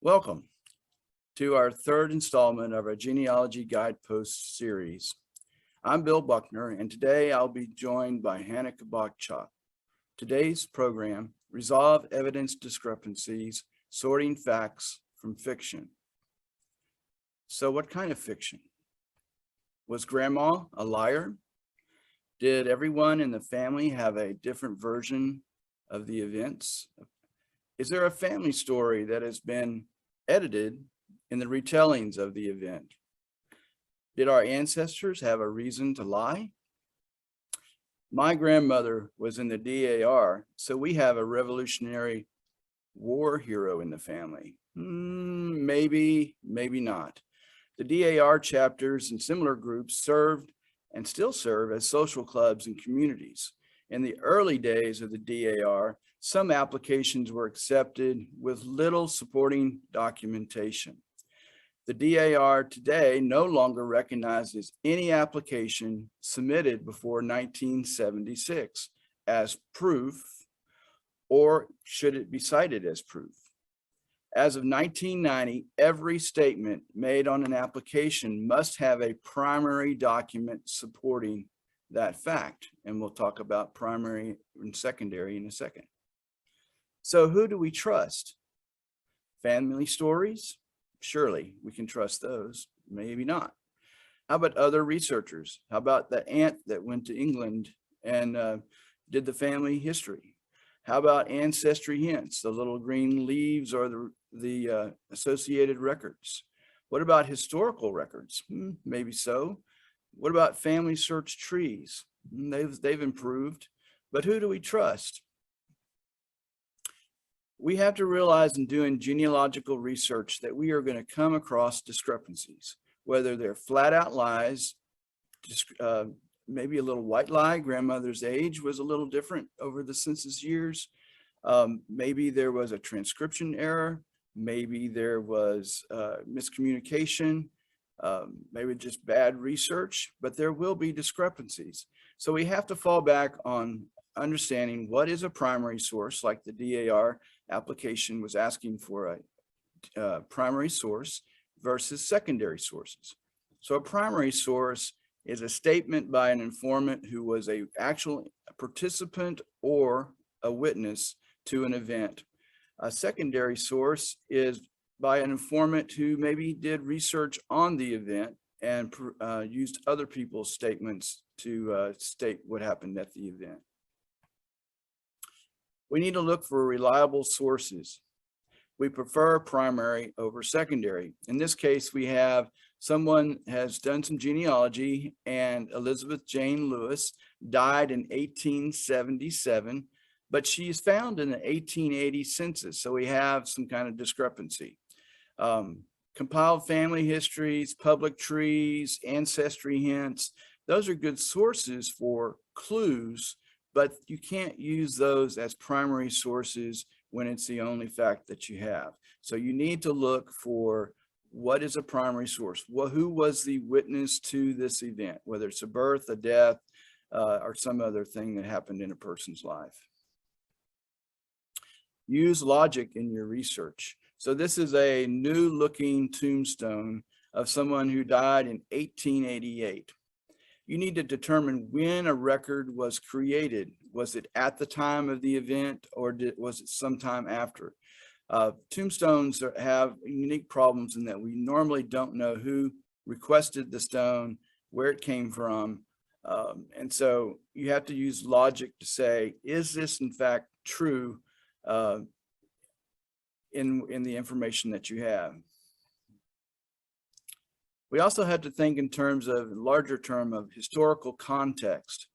Welcome to our third installment of our Genealogy Guidepost series. I'm Bill Buckner, and today I'll be joined by Hannah Kabachak. Today's program, Resolve Evidence Discrepancies, Sorting Facts from Fiction. So what kind of fiction? Was Grandma a liar? Did everyone in the family have a different version of the events? Is there a family story that has been edited in the retellings of the event? Did our ancestors have a reason to lie? My grandmother was in the DAR, so we have a Revolutionary War hero in the family. Maybe, maybe not. The DAR chapters and similar groups served and still serve as social clubs and communities. In the early days of the DAR, some applications were accepted with little supporting documentation. The DAR today no longer recognizes any application submitted before 1976 as proof, or should it be cited as proof. As of 1990, every statement made on an application must have a primary document supporting that fact. And we'll talk about primary and secondary in a second. So who do we trust? Family stories? Surely we can trust those, maybe not. How about other researchers? How about the aunt that went to England and did the family history? How about ancestry hints? The little green leaves or the associated records. What about historical records? Maybe so. What about family search trees? They've improved, but who do we trust? We have to realize in doing genealogical research that we are going to come across discrepancies, whether they're flat out lies, maybe a little white lie. Grandmother's age was a little different over the census years. Maybe there was a transcription error. Maybe there was miscommunication, maybe just bad research, but there will be discrepancies. So we have to fall back on understanding what is a primary source, like the DAR application was asking for a primary source versus secondary sources. So a primary source is a statement by an informant who was an actual participant or a witness to an event. A secondary source is by an informant who maybe did research on the event and used other people's statements to state what happened at the event. We need to look for reliable sources. We prefer primary over secondary. In this case, we have someone has done some genealogy, and Elizabeth Jane Lewis died in 1877, but she is found in the 1880 census. So we have some kind of discrepancy. Compiled family histories, public trees, ancestry hints, those are good sources for clues, but you can't use those as primary sources when it's the only fact that you have. So you need to look for what is a primary source. Well, who was the witness to this event, whether it's a birth, a death, or some other thing that happened in a person's life. Use logic in your research. So this is a new looking tombstone of someone who died in 1888. You need to determine when a record was created. Was it at the time of the event, or was it sometime after? Tombstones have unique problems in that we normally don't know who requested the stone, where it came from. And so you have to use logic to say, is this in fact true in the information that you have? We also have to think in terms of larger term of historical context.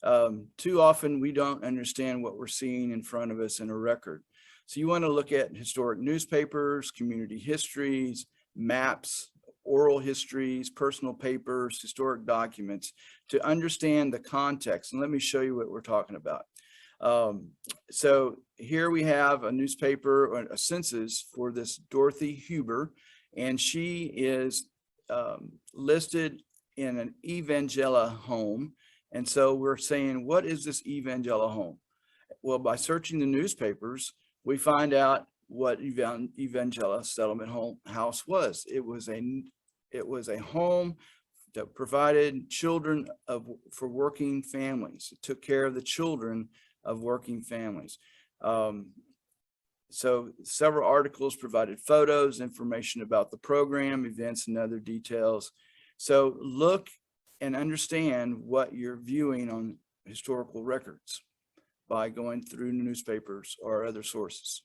Too often we don't understand what we're seeing in front of us in a record. So you want to look at historic newspapers, community histories, maps, oral histories, personal papers, historic documents to understand the context. And let me show you what we're talking about. So here we have a newspaper, or a census for this Dorothy Huber, and she is listed in an Evangela home. And so we're saying, what is this Evangela home? Well, by searching the newspapers, we find out what Evangela Settlement House was. It was a home that provided children for working families. It took care of the children of working families. So several articles provided photos, information about the program, events, and other details. So look and understand what you're viewing on historical records by going through newspapers or other sources.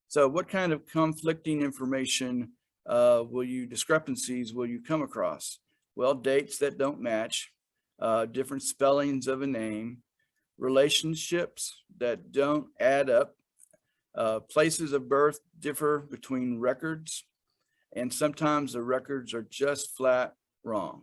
So what kind of conflicting information discrepancies will you come across? Well, dates that don't match, different spellings of a name, relationships that don't add up, places of birth differ between records, and sometimes the records are just flat wrong.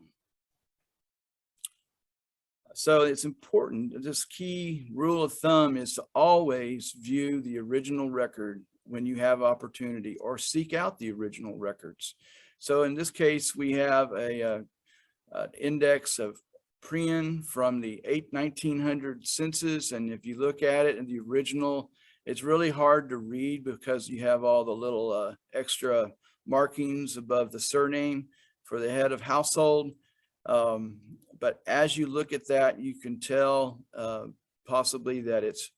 So it's important, this key rule of thumb is to always view the original record when you have opportunity, or seek out the original records. So in this case, we have an index of Prian from the 1900 census. And if you look at it in the original, it's really hard to read because you have all the little extra markings above the surname for the head of household. But as you look at that, you can tell possibly that it's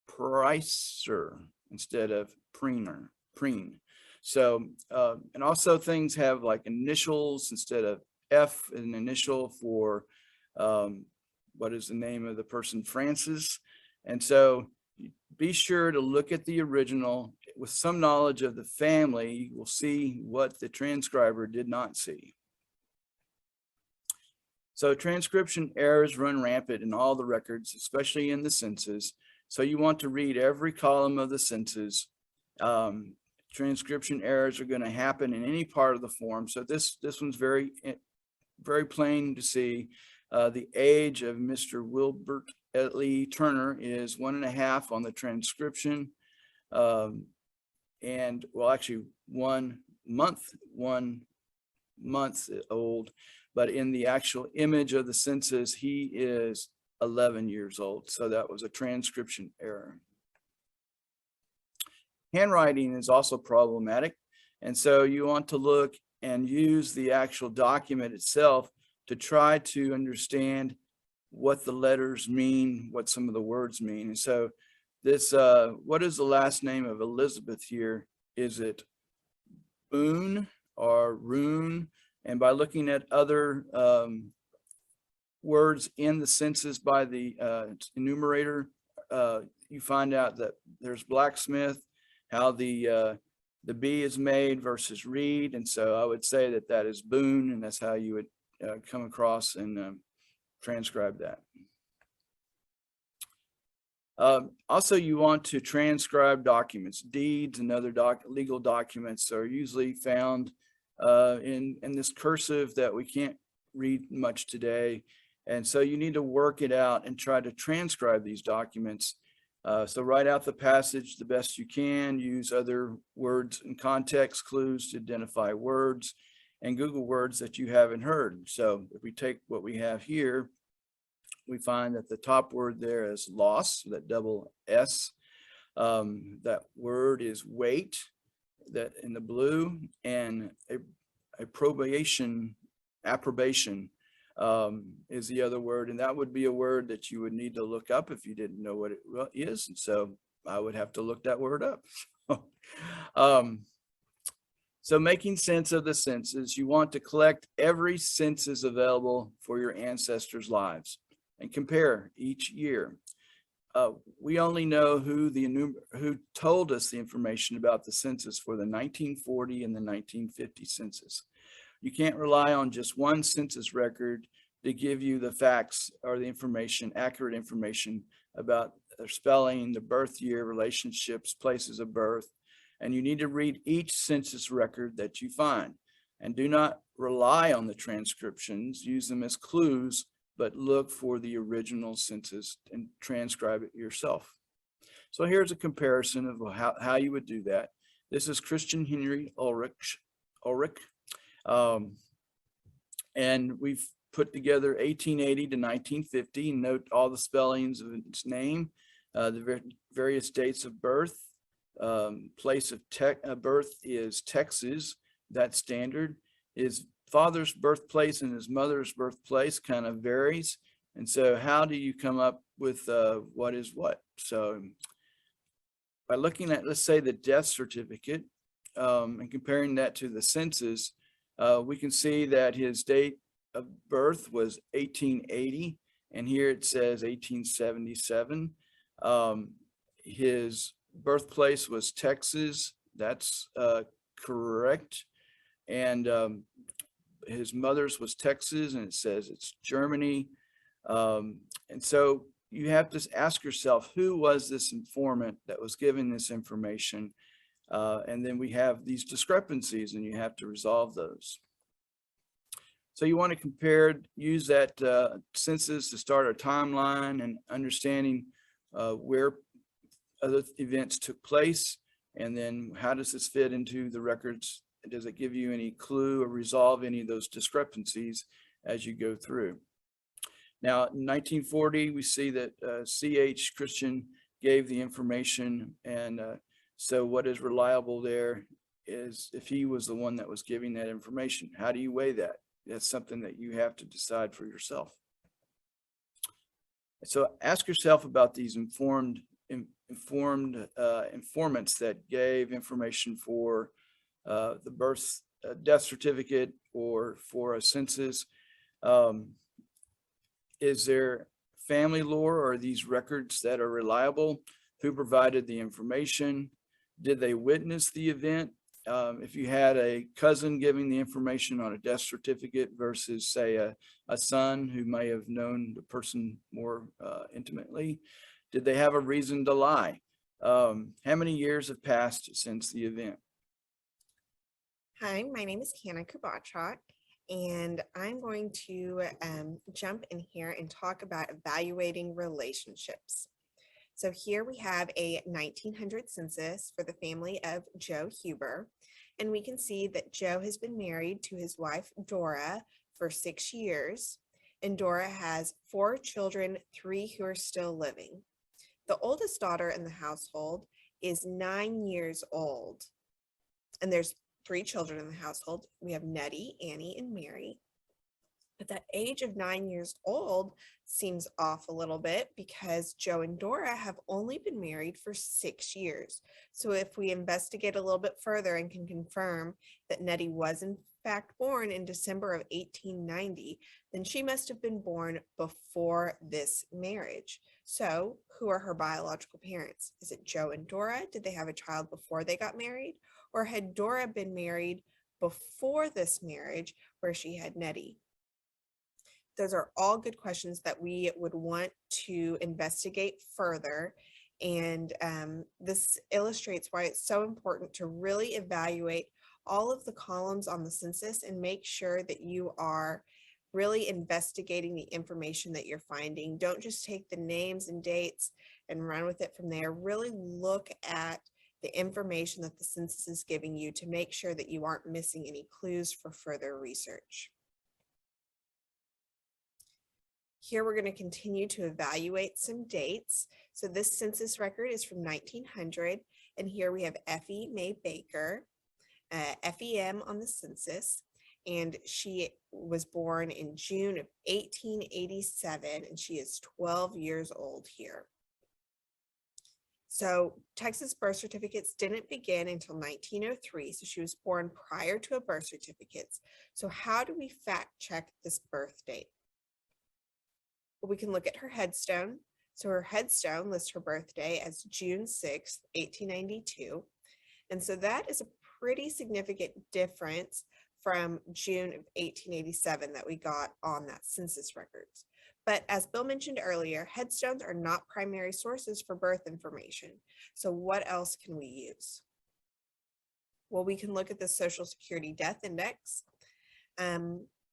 Pricer instead of Preen. So, and also things have like initials instead of F, an initial for what is the name of the person, Francis. And so be sure to look at the original with some knowledge of the family. You will see what the transcriber did not see. So transcription errors run rampant in all the records, especially in the census. So you want to read every column of the census. Transcription errors are going to happen in any part of the form. So this one's very plain to see. The age of Mr. Wilbert Lee Turner is 1.5 on the transcription. And well, actually 1 month old, but in the actual image of the census, he is 11 years old. So that was a transcription error. Handwriting is also problematic. And so you want to look and use the actual document itself to try to understand what the letters mean, what some of the words mean. And so this, what is the last name of Elizabeth here? Is it Boone or Rune? And by looking at other words in the census by the enumerator, you find out that there's blacksmith, how the B is made versus read. And so I would say that that is Boone, and that's how you would come across and transcribe that. Also, you want to transcribe documents. Deeds and other legal documents are usually found in this cursive that we can't read much today. And so you need to work it out and try to transcribe these documents. So write out the passage the best you can, use other words and context clues to identify words, and Google words that you haven't heard. So if we take what we have here, we find that the top word there is loss, that double S. That word is weight, that in the blue, and approbation is the other word, and that would be a word that you would need to look up if you didn't know what it is. And so I would have to look that word up. So making sense of the census, you want to collect every census available for your ancestors' lives and compare each year. We only know who told us the information about the census for the 1940 and the 1950 census. You can't rely on just one census record to give you the facts or the information, accurate information about their spelling, the birth year, relationships, places of birth. And you need to read each census record that you find. And do not rely on the transcriptions, use them as clues, but look for the original census and transcribe it yourself. So here's a comparison of how you would do that. This is Christian Henry Ulrich. And we've put together 1880 to 1950. Note all the spellings of its name. Various dates of birth. Place of birth is Texas. That's standard. His father's birthplace and his mother's birthplace kind of varies. And so how do you come up with what is what? So by looking at, let's say, the death certificate and comparing that to the census, we can see that his date of birth was 1880, and here it says 1877. His birthplace was Texas. That's correct. And his mother's was Texas, and it says it's Germany. And so you have to ask yourself, who was this informant that was giving this information? And then we have these discrepancies, and you have to resolve those. So you want to compare, use that census to start a timeline and understanding where other events took place, and then how does this fit into the records? Does it give you any clue or resolve any of those discrepancies as you go through? Now, in 1940, we see that C.H. Christian gave the information, and so what is reliable there is if he was the one that was giving that information. How do you weigh that? That's something that you have to decide for yourself. So ask yourself about these informants that gave information for the death certificate or for a census. Is there family lore, or are these records that are reliable? Who provided the information? Did they witness the event? If you had a cousin giving the information on a death certificate versus, say, a son who may have known the person more intimately, did they have a reason to lie? How many years have passed since the event? Hi, my name is Hannah Kubachak, and I'm going to jump in here and talk about evaluating relationships. So here we have a 1900 census for the family of Joe Huber, and we can see that Joe has been married to his wife Dora for 6 years, and Dora has 4 children, 3 who are still living. The oldest daughter in the household is 9 years old, and there's 3 children in the household. We have Nettie, Annie, and Mary. But that age of 9 years old seems off a little bit because Joe and Dora have only been married for 6 years. So if we investigate a little bit further and can confirm that Nettie was in fact born in December of 1890, then she must have been born before this marriage. So who are her biological parents? Is it Joe and Dora? Did they have a child before they got married? Or had Dora been married before this marriage where she had Nettie? Those are all good questions that we would want to investigate further. And this illustrates why it's so important to really evaluate all of the columns on the census and make sure that you are really investigating the information that you're finding. Don't just take the names and dates and run with it from there. Really look at the information that the census is giving you to make sure that you aren't missing any clues for further research. Here we're going to continue to evaluate some dates. So this census record is from 1900, and here we have Effie Mae Baker, FEM on the census, and she was born in June of 1887, and she is 12 years old here. So Texas birth certificates didn't begin until 1903, so she was born prior to a birth certificate. So how do we fact check this birth date? Well, we can look at her headstone. So her headstone lists her birthday as June 6th, 1892. And so that is a pretty significant difference from June of 1887 that we got on that census records. But as Bill mentioned earlier, headstones are not primary sources for birth information. So what else can we use? Well, we can look at the Social Security Death Index.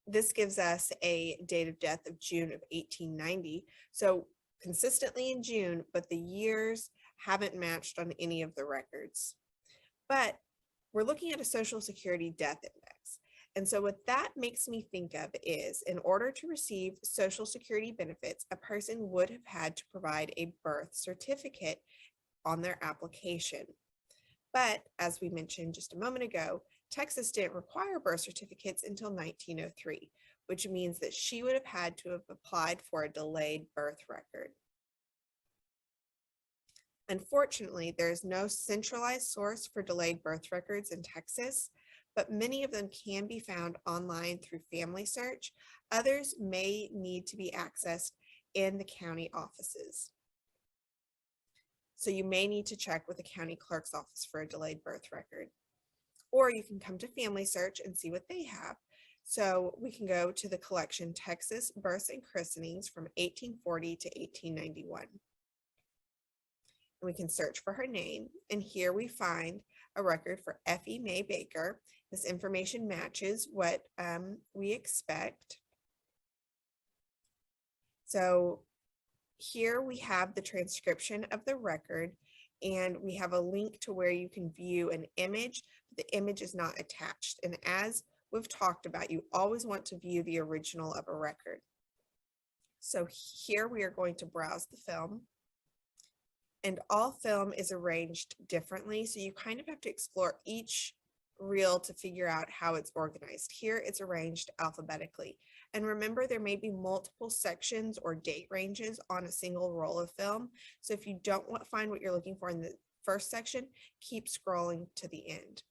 This gives us a date of death of June of 1890. So consistently in June, but the years haven't matched on any of the records. But we're looking at a Social Security Death Index. And so what that makes me think of is, in order to receive Social Security benefits, a person would have had to provide a birth certificate on their application. But as we mentioned just a moment ago, Texas didn't require birth certificates until 1903, which means that she would have had to have applied for a delayed birth record. Unfortunately, there is no centralized source for delayed birth records in Texas, but many of them can be found online through Family Search. Others may need to be accessed in the county offices. So you may need to check with the county clerk's office for a delayed birth record. Or you can come to Family Search and see what they have. So we can go to the collection Texas Births and Christenings from 1840 to 1891. And we can search for her name. And here we find a record for Effie Mae Baker. This information matches what we expect. So here we have the transcription of the record, and we have a link to where you can view an image. The image is not attached. And as we've talked about, you always want to view the original of a record. So here we are going to browse the film. And all film is arranged differently, so you kind of have to explore each reel to figure out how it's organized. Here it's arranged alphabetically. And remember, there may be multiple sections or date ranges on a single roll of film. So if you don't find what you're looking for in the first section, keep scrolling to the end.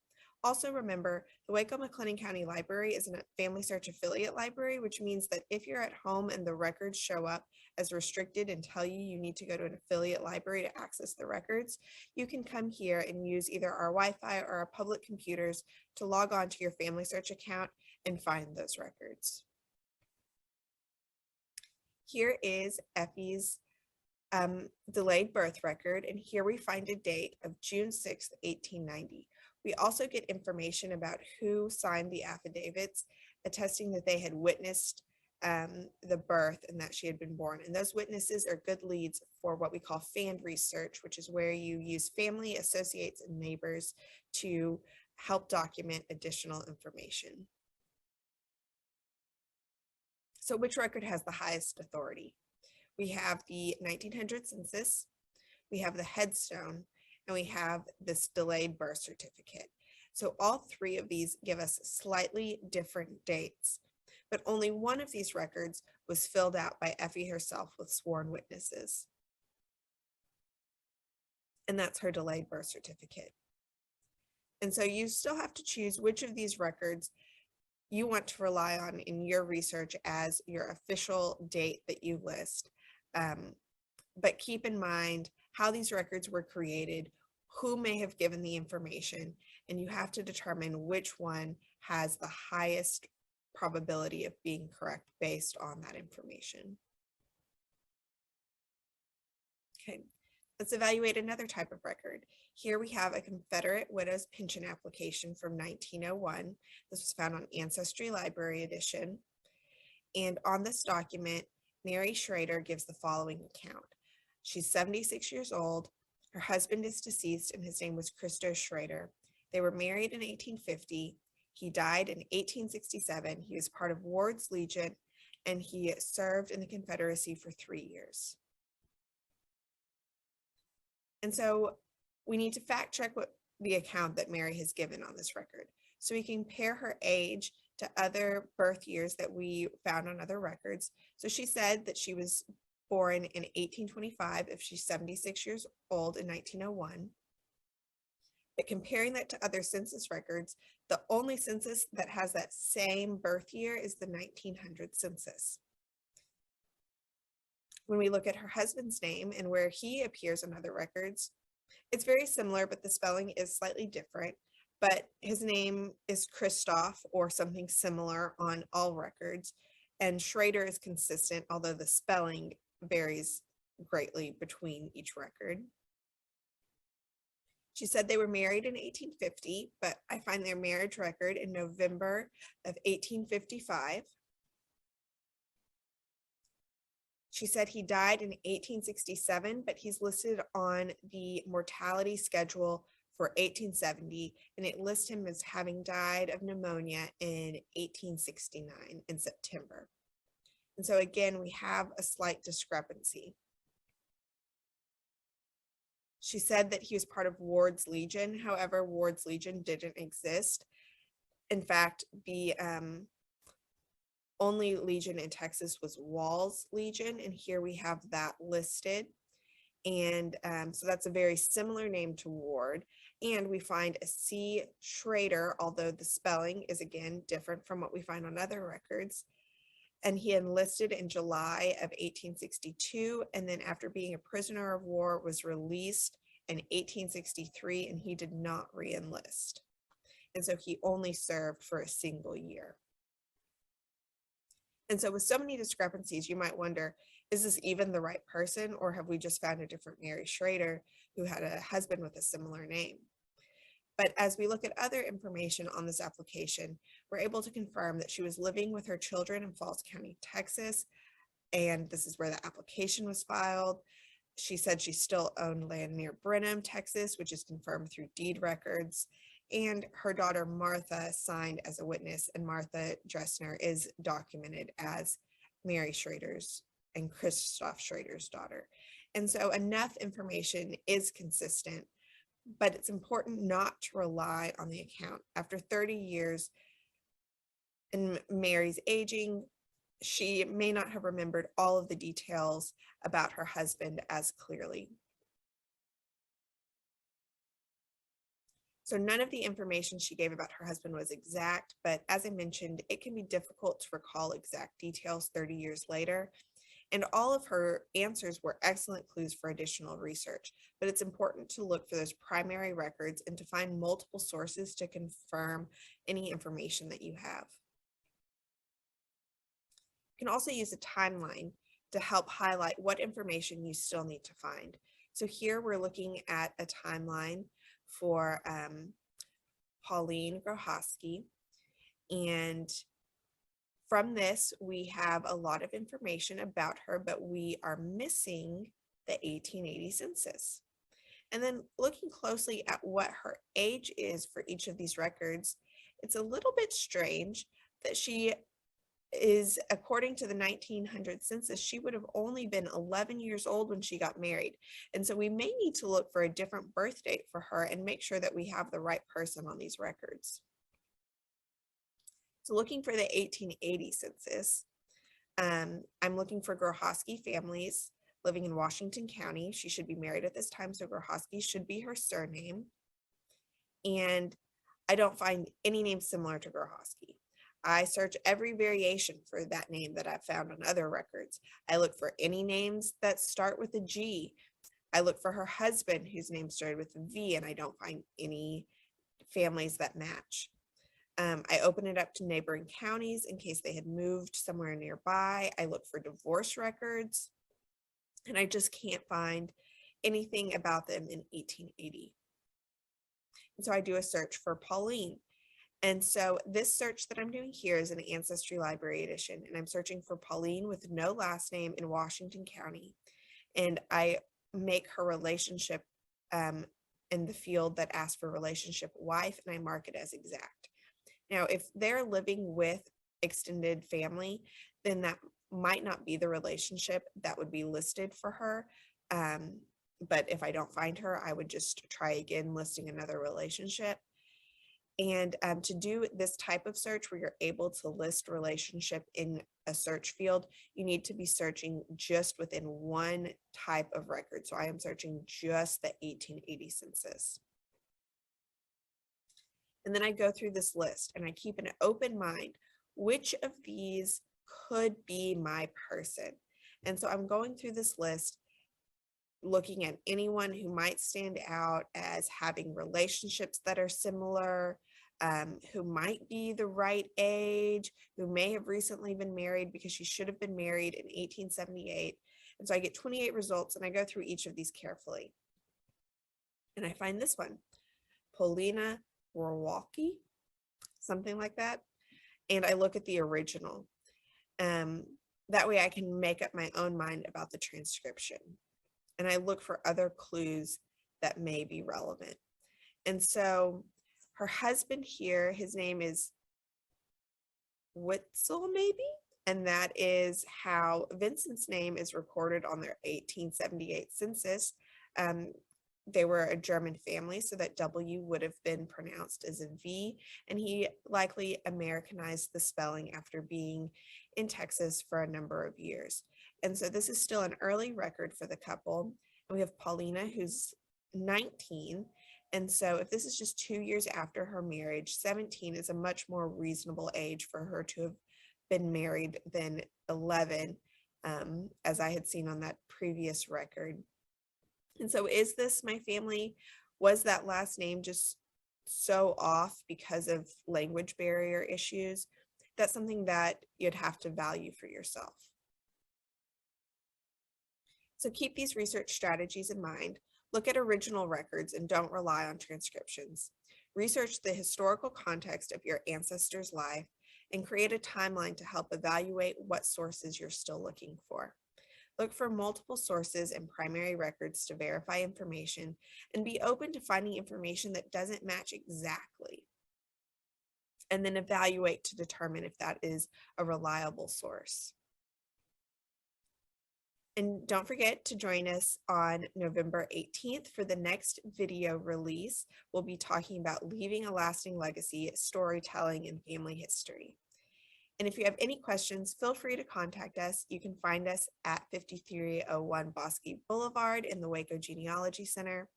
Also remember, the Waco-McLennan County Library is a Family Search affiliate library, which means that if you're at home and the records show up as restricted and tell you need to go to an affiliate library to access the records, you can come here and use either our Wi-Fi or our public computers to log on to your Family Search account and find those records. Here is Effie's delayed birth record, and here we find a date of June 6th, 1890. We also get information about who signed the affidavits attesting that they had witnessed the birth and that she had been born. And those witnesses are good leads for what we call fan research, which is where you use family, associates, and neighbors to help document additional information. So which record has the highest authority? We have the 1900 census, we have the headstone, and we have this delayed birth certificate. So all three of these give us slightly different dates, but only one of these records was filled out by Effie herself with sworn witnesses. And that's her delayed birth certificate. And so you still have to choose which of these records you want to rely on in your research as your official date that you list. But keep in mind how these records were created, who may have given the information, and you have to determine which one has the highest probability of being correct based on that information. Okay, let's evaluate another type of record. Here we have a Confederate widow's pension application from 1901. This was found on Ancestry Library Edition. And on this document, Mary Schrader gives the following account. She's 76 years old. Her husband is deceased and his name was Christo Schrader. They were married in 1850. He died in 1867. He was part of Ward's Legion and he served in the Confederacy for 3 years. And so we need to fact check what the account that Mary has given on this record. So we compare her age to other birth years that we found on other records. So she said that she was born in 1825 if she's 76 years old in 1901. But comparing that to other census records, the only census that has that same birth year is the 1900 census. When we look at her husband's name and where he appears on other records, it's very similar, but the spelling is slightly different. But his name is Christoph or something similar on all records. And Schrader is consistent, although the spelling varies greatly between each record. She said they were married in 1850, but I find their marriage record in November of 1855. She said he died in 1867, but he's listed on the mortality schedule for 1870, and it lists him as having died of pneumonia in 1869 in September. And so again, we have a slight discrepancy. She said that he was part of Ward's Legion. However, Ward's Legion didn't exist. In fact, the only legion in Texas was Wall's Legion, and here we have that listed. And so that's a very similar name to Ward. And we find a C. Schrader, although the spelling is again different from what we find on other records. And he enlisted in July of 1862, and then after being a prisoner of war was released in 1863, and he did not re-enlist. And so he only served for a single year. And so with so many discrepancies, you might wonder, is this even the right person, or have we just found a different Mary Schrader who had a husband with a similar name? But as we look at other information on this application, we're able to confirm that she was living with her children in Falls County, Texas, and this is where the application was filed. She said she still owned land near Brenham, Texas, which is confirmed through deed records. And her daughter Martha signed as a witness, and Martha Dressner is documented as Mary Schrader's and Christoph Schrader's daughter. And so enough information is consistent, but it's important not to rely on the account. After 30 years and Mary's aging, she may not have remembered all of the details about her husband as clearly. So none of the information she gave about her husband was exact, but as I mentioned, it can be difficult to recall exact details 30 years later. And all of her answers were excellent clues for additional research, but it's important to look for those primary records and to find multiple sources to confirm any information that you have. You can also use a timeline to help highlight what information you still need to find. So here we're looking at a timeline for Pauline Grohosky, and from this, we have a lot of information about her, but we are missing the 1880 census. And then looking closely at what her age is for each of these records, it's a little bit strange that she is, according to the 1900 census, she would have only been 11 years old when she got married. And so we may need to look for a different birth date for her and make sure that we have the right person on these records. So looking for the 1880 census, I'm looking for Grohosky families living in Washington County. She should be married at this time, so Grohosky should be her surname. And I don't find any name similar to Grohosky. I search every variation for that name that I've found on other records. I look for any names that start with a G. I look for her husband whose name started with a V, and I don't find any families that match. I open it up to neighboring counties in case they had moved somewhere nearby. I look for divorce records, and I just can't find anything about them in 1880. And so I do a search for Pauline. And so this search that I'm doing here is an Ancestry Library edition, and I'm searching for Pauline with no last name in Washington County. And I make her relationship in the field that asks for relationship wife, and I mark it as exact. Now, if they're living with extended family, then that might not be the relationship that would be listed for her. But if I don't find her, I would just try again listing another relationship. And to do this type of search where you're able to list relationship in a search field, you need to be searching just within one type of record. So I am searching just the 1880 census. And then I go through this list and I keep an open mind. Which of these could be my person? And so I'm going through this list, looking at anyone who might stand out as having relationships that are similar, who might be the right age, who may have recently been married because she should have been married in 1878. And so I get 28 results and I go through each of these carefully. And I find this one, Paulina Rowalki, something like that. And I look at the original. That way I can make up my own mind about the transcription. And I look for other clues that may be relevant. And so her husband here, his name is Witzel, maybe? And that is how Vincent's name is recorded on their 1878 census. They were a German family, so that W would have been pronounced as a V, and he likely Americanized the spelling after being in Texas for a number of years. And so this is still an early record for the couple. And we have Paulina, who's 19. And so if this is just 2 years after her marriage, 17 is a much more reasonable age for her to have been married than 11, as I had seen on that previous record. And so is this my family? Was that last name just so off because of language barrier issues? That's something that you'd have to value for yourself. So keep these research strategies in mind. Look at original records and don't rely on transcriptions. Research the historical context of your ancestors' life and create a timeline to help evaluate what sources you're still looking for. Look for multiple sources and primary records to verify information and be open to finding information that doesn't match exactly. And then evaluate to determine if that is a reliable source. And don't forget to join us on November 18th for the next video release. We'll be talking about leaving a lasting legacy, storytelling, and family history. And if you have any questions, feel free to contact us. You can find us at 5301 Bosque Boulevard in the Waco Genealogy Center,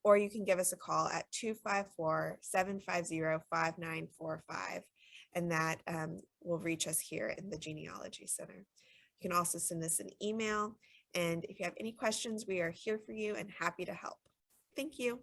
or you can give us a call at 254-750-5945, and that will reach us here in the Genealogy Center. You can also send us an email, and if you have any questions, we are here for you and happy to help. Thank you.